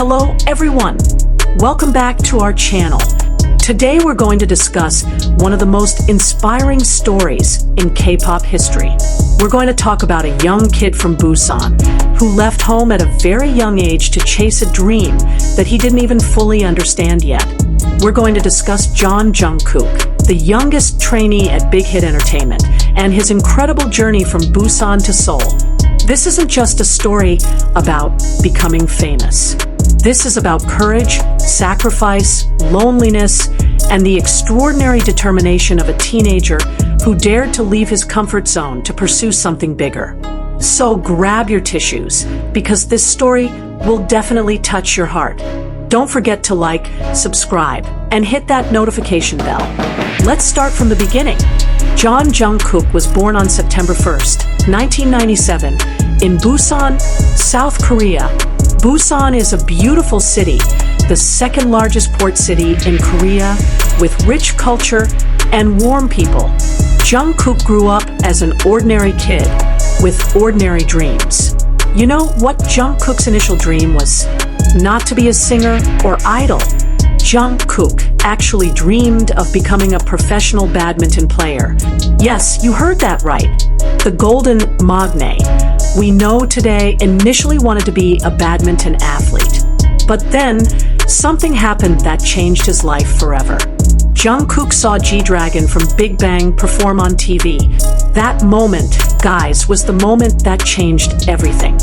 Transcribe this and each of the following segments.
Hello everyone! Welcome back to our channel. Today we're going to discuss one of the most inspiring stories in K-pop history. We're going to talk about a young kid from Busan who left home at a very young age to chase a dream that he didn't even fully understand yet. We're going to discuss Jungkook, the youngest trainee at Big Hit Entertainment, and his incredible journey from Busan to Seoul. This isn't just a story about becoming famous. This is about courage, sacrifice, loneliness, and the extraordinary determination of a teenager who dared to leave his comfort zone to pursue something bigger. So grab your tissues, because this story will definitely touch your heart. Don't forget to like, subscribe, and hit that notification bell. Let's start from the beginning. Jungkook was born on September 1st, 1997, in Busan, South Korea. Busan is a beautiful city, the second largest port city in Korea, with rich culture and warm people. Jungkook grew up as an ordinary kid with ordinary dreams. You know what Jungkook's initial dream was? Not to be a singer or idol. Jungkook actually dreamed of becoming a professional badminton player. Yes, you heard that right. The golden Maknae, we know today, initially wanted to be a badminton athlete. But then, something happened that changed his life forever. Jungkook saw G-Dragon from Big Bang perform on TV. That moment, guys, was the moment that changed everything.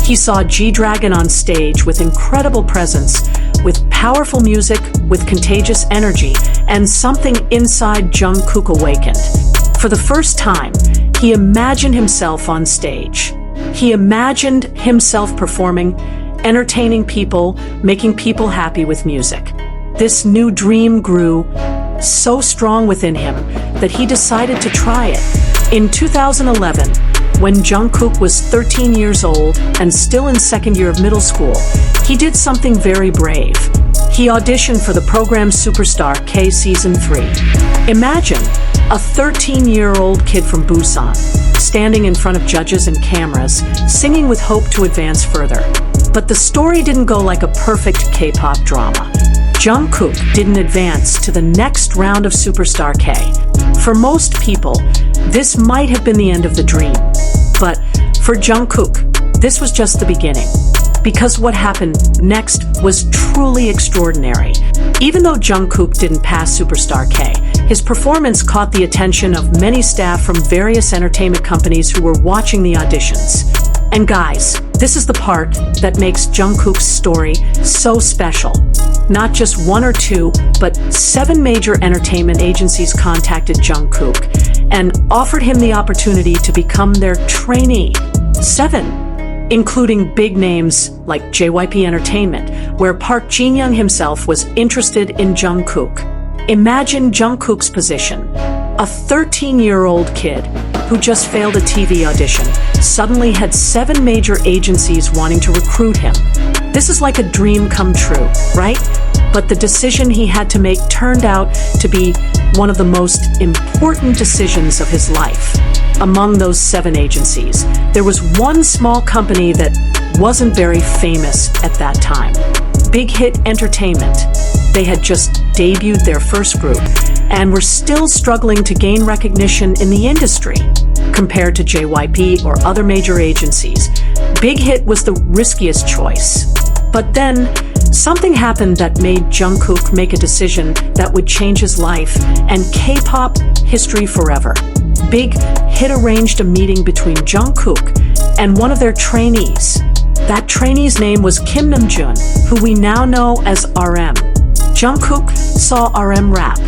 He saw G-Dragon on stage with incredible presence, with powerful music, with contagious energy, and something inside Jungkook awakened. For the first time, he imagined himself on stage. He imagined himself performing, entertaining people, making people happy with music. This new dream grew so strong within him that he decided to try it. In 2011, when Jungkook was 13 years old and still in second year of middle school, he did something very brave. He auditioned for the program Superstar K Season 3. Imagine a 13-year-old kid from Busan, standing in front of judges and cameras, singing with hope to advance further. But the story didn't go like a perfect K-pop drama. Jungkook didn't advance to the next round of Superstar K. For most people, this might have been the end of the dream. But for Jungkook, this was just the beginning. Because what happened next was truly extraordinary. Even though Jungkook didn't pass Superstar K, his performance caught the attention of many staff from various entertainment companies who were watching the auditions. And guys, this is the part that makes Jungkook's story so special. Not just one or two, but 7 major entertainment agencies contacted Jungkook and offered him the opportunity to become their trainee. 7, including big names like JYP Entertainment, where Park Jin-young himself was interested in Jungkook. Imagine Jungkook's position. A 13-year-old kid who just failed a TV audition suddenly had 7 major agencies wanting to recruit him. This is like a dream come true, right? But the decision he had to make turned out to be one of the most important decisions of his life. Among those 7 agencies, there was one small company that wasn't very famous at that time. Big Hit Entertainment. They had just debuted their first group and were still struggling to gain recognition in the industry. Compared to JYP or other major agencies, Big Hit was the riskiest choice. But then, something happened that made Jungkook make a decision that would change his life and K-pop history forever. Big Hit arranged a meeting between Jungkook and one of their trainees. That trainee's name was Kim Namjoon, who we now know as RM. Jungkook saw RM rap.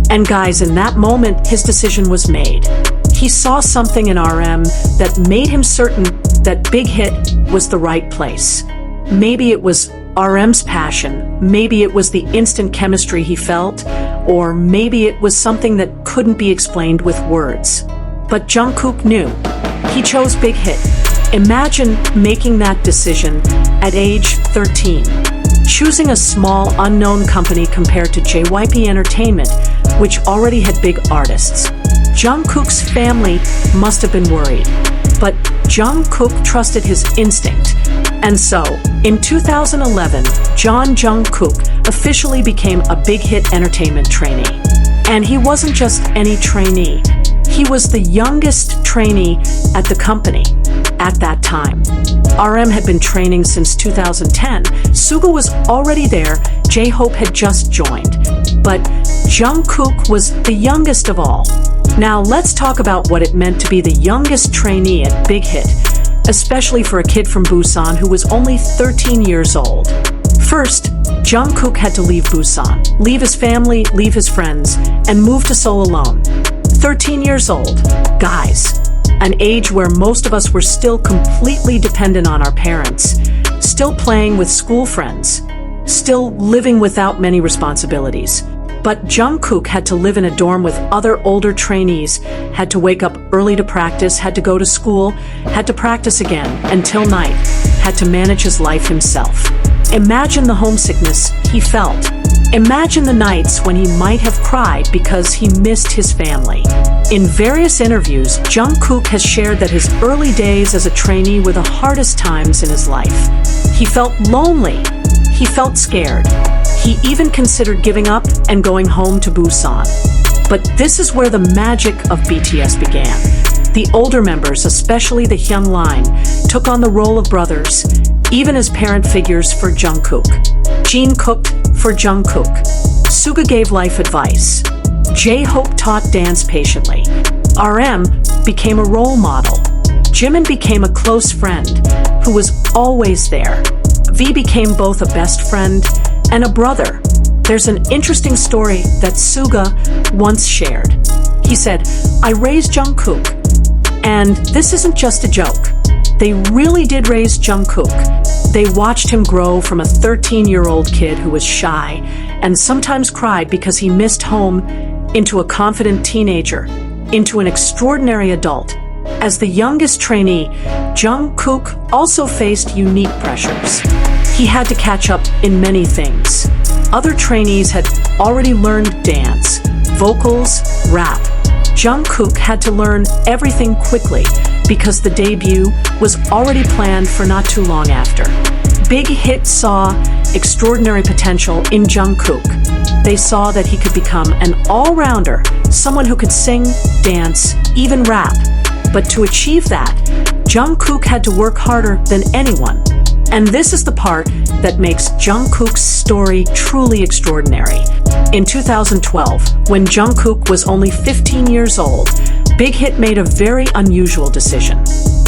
And guys, in that moment, his decision was made. He saw something in RM that made him certain that Big Hit was the right place. Maybe it was RM's passion, maybe it was the instant chemistry he felt, or maybe it was something that couldn't be explained with words. But Jungkook knew. He chose Big Hit. Imagine making that decision at age 13. Choosing a small, unknown company compared to JYP Entertainment, which already had big artists. Jungkook's family must have been worried. But Jungkook trusted his instinct And so, in 2011, Jeon Jungkook officially became a big hit entertainment trainee. And he wasn't just any trainee. He was the youngest trainee at the company at that time. RM had been training since 2010. Suga was already there. J-Hope had just joined. But Jungkook was the youngest of all. Now let's talk about what it meant to be the youngest trainee at Big Hit, especially for a kid from Busan who was only 13 years old. First, Jungkook had to leave Busan, leave his family, leave his friends, and move to Seoul alone. 13 years old. Guys, an age where most of us were still completely dependent on our parents, still playing with school friends, still living without many responsibilities. But Jungkook had to live in a dorm with other older trainees, had to wake up early to practice, had to go to school, had to practice again until night, had to manage his life himself. Imagine the homesickness he felt. Imagine the nights when he might have cried because he missed his family. In various interviews, Jungkook has shared that his early days as a trainee were the hardest times in his life. He felt lonely. He felt scared. He even considered giving up and going home to Busan. But this is where the magic of BTS began. The older members, especially the Hyung line, took on the role of brothers, even as parent figures for Jungkook. Jeon cooked for Jungkook. Suga gave life advice. J-Hope taught dance patiently. RM became a role model. Jimin became a close friend who was always there. V became both a best friend and a brother. There's an interesting story that Suga once shared. He said, "I raised Jungkook, and this isn't just a joke. They really did raise Jungkook. They watched him grow from a 13-year-old kid who was shy and sometimes cried because he missed home into a confident teenager, into an extraordinary adult. As the youngest trainee, Jungkook also faced unique pressures. He had to catch up in many things. Other trainees had already learned dance, vocals, rap. Jungkook had to learn everything quickly because the debut was already planned for not too long after. Big Hit saw extraordinary potential in Jungkook. They saw that he could become an all-rounder, someone who could sing, dance, even rap. But to achieve that, Jungkook had to work harder than anyone. And this is the part that makes Jungkook's story truly extraordinary. In 2012, when Jungkook was only 15 years old, Big Hit made a very unusual decision.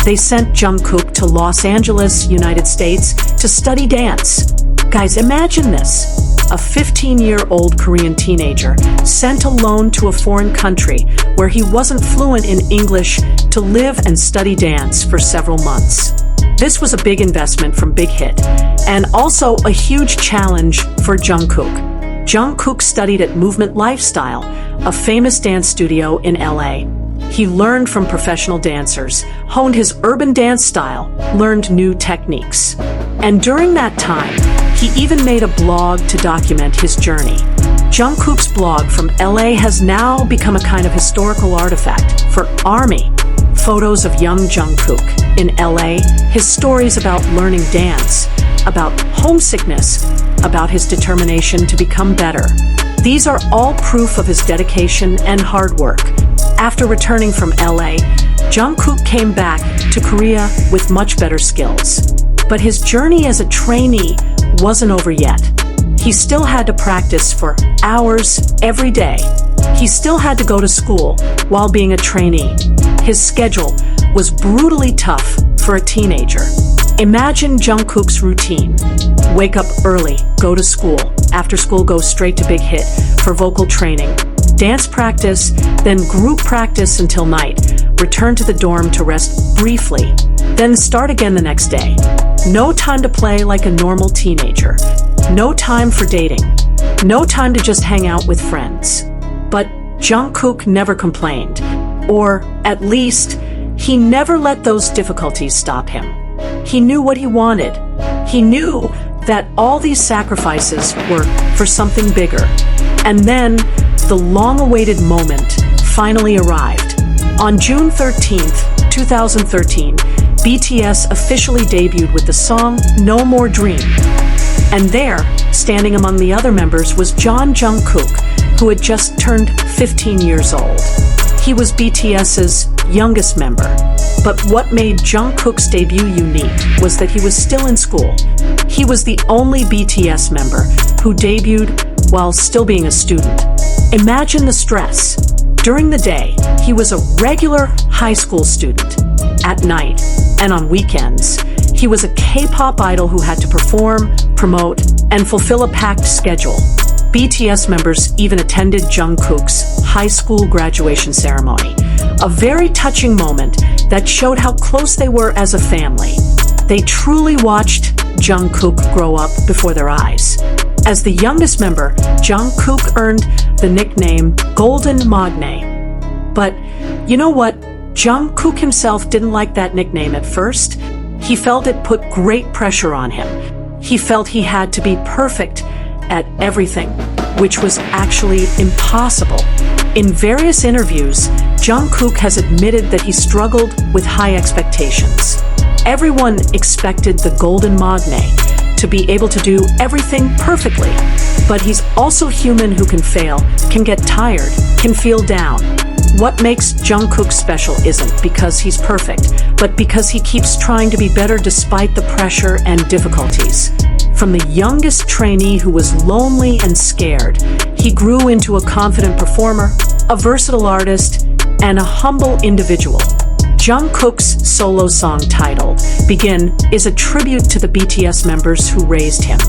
They sent Jungkook to Los Angeles, United States, to study dance. Guys, imagine this. A 15-year-old Korean teenager sent alone to a foreign country where he wasn't fluent in English to live and study dance for several months. This was a big investment from Big Hit, and also a huge challenge for Jungkook. Jungkook studied at Movement Lifestyle, a famous dance studio in LA. He learned from professional dancers, honed his urban dance style, learned new techniques. And during that time, he even made a blog to document his journey. Jungkook's blog from LA has now become a kind of historical artifact for ARMY. Photos of young Jungkook in LA, his stories about learning dance, about homesickness, about his determination to become better. These are all proof of his dedication and hard work. After returning from LA, Jungkook came back to Korea with much better skills. But his journey as a trainee wasn't over yet. He still had to practice for hours every day. He still had to go to school while being a trainee. His schedule was brutally tough for a teenager. Imagine Jungkook's routine. Wake up early, go to school. After school, go straight to Big Hit for vocal training. Dance practice, then group practice until night. Return to the dorm to rest briefly. Then start again the next day. No time to play like a normal teenager. No time for dating. No time to just hang out with friends. But Jungkook never complained. Or, at least, he never let those difficulties stop him. He knew what he wanted. He knew that all these sacrifices were for something bigger. And then, the long-awaited moment finally arrived. On June 13th, 2013, BTS officially debuted with the song No More Dream. And there, standing among the other members, was Jungkook, who had just turned 15 years old. He was BTS's youngest member. But what made Jungkook's debut unique was that he was still in school. He was the only BTS member who debuted while still being a student. Imagine the stress. During the day, he was a regular high school student. At night, and on weekends, he was a K-pop idol who had to perform, promote, and fulfill a packed schedule. BTS members even attended Jungkook's high school graduation ceremony, a very touching moment that showed how close they were as a family. They truly watched Jungkook grow up before their eyes. As the youngest member, Jungkook earned the nickname Golden Maknae. But you know what? Jungkook himself didn't like that nickname at first. He felt it put great pressure on him. He felt he had to be perfect at everything, which was actually impossible. In various interviews, Jungkook has admitted that he struggled with high expectations. Everyone expected the Golden Maknae to be able to do everything perfectly, but he's also human who can fail, can get tired, can feel down. What makes Jungkook special isn't because he's perfect, but because he keeps trying to be better despite the pressure and difficulties. From the youngest trainee who was lonely and scared, he grew into a confident performer, a versatile artist, and a humble individual. Jungkook's solo song titled Begin is a tribute to the BTS members who raised him.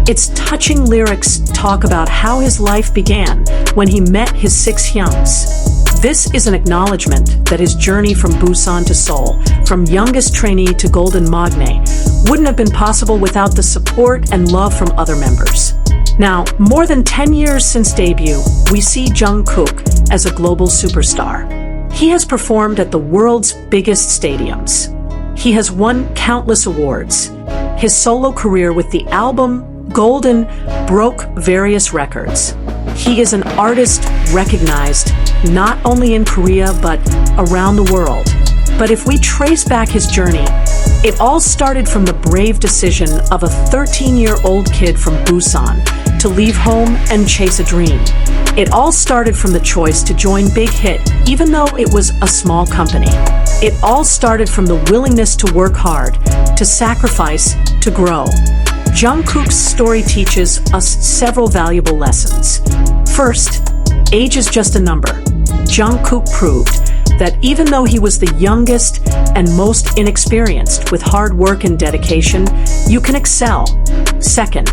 Its touching lyrics talk about how his life began when he met his 6 hyungs. This is an acknowledgement that his journey from Busan to Seoul, from youngest trainee to Golden Maknae, wouldn't have been possible without the support and love from other members. Now, more than 10 years since debut, we see Jungkook as a global superstar. He has performed at the world's biggest stadiums. He has won countless awards. His solo career with the album Golden broke various records. He is an artist recognized not only in Korea but around the world. But if we trace back his journey, it all started from the brave decision of a 13-year-old kid from Busan to leave home and chase a dream. It all started from the choice to join Big Hit, even though it was a small company. It all started from the willingness to work hard, to sacrifice, to grow. Jungkook's story teaches us several valuable lessons. First, age is just a number. Jungkook proved that even though he was the youngest and most inexperienced, with hard work and dedication, you can excel. Second,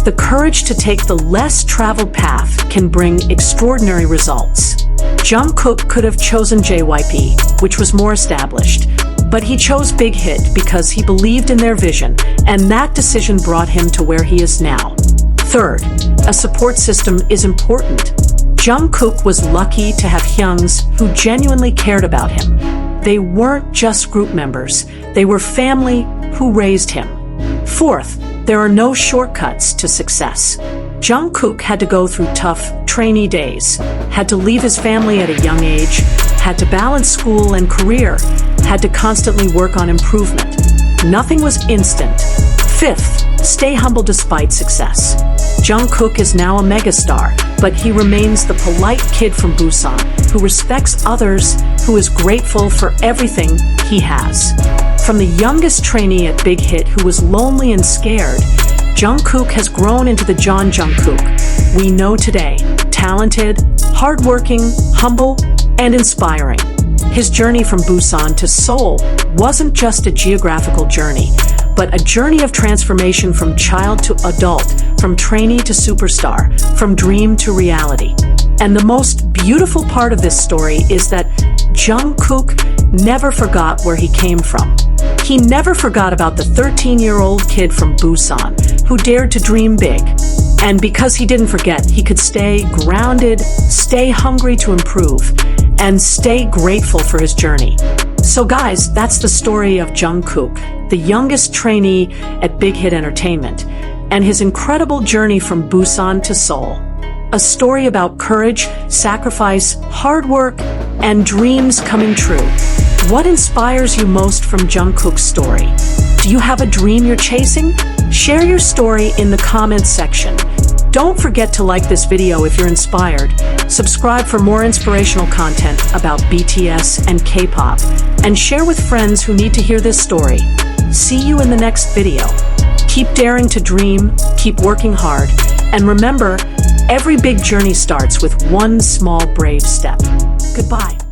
the courage to take the less traveled path can bring extraordinary results. Jungkook could have chosen JYP, which was more established, but he chose Big Hit because he believed in their vision, and that decision brought him to where he is now. Third, a support system is important. Jungkook was lucky to have hyungs who genuinely cared about him. They weren't just group members, they were family who raised him. Fourth, there are no shortcuts to success. Jungkook had to go through tough trainee days, had to leave his family at a young age, had to balance school and career, had to constantly work on improvement. Nothing was instant. Fifth, stay humble despite success. Jungkook is now a megastar, but he remains the polite kid from Busan who respects others, who is grateful for everything he has. From the youngest trainee at Big Hit who was lonely and scared, Jungkook has grown into the Jeon Jungkook we know today, talented, hardworking, humble, and inspiring. His journey from Busan to Seoul wasn't just a geographical journey, but a journey of transformation from child to adult, from trainee to superstar, from dream to reality. And the most beautiful part of this story is that Jungkook never forgot where he came from. He never forgot about the 13-year-old kid from Busan who dared to dream big. And because he didn't forget, he could stay grounded, stay hungry to improve, and stay grateful for his journey. So guys, that's the story of Jungkook, the youngest trainee at Big Hit Entertainment, and his incredible journey from Busan to Seoul. A story about courage, sacrifice, hard work, and dreams coming true. What inspires you most from Jungkook's story? Do you have a dream you're chasing? Share your story in the comments section. Don't forget to like this video if you're inspired, subscribe for more inspirational content about BTS and K-pop, and share with friends who need to hear this story. See you in the next video. Keep daring to dream, keep working hard, and remember, every big journey starts with one small brave step. Goodbye.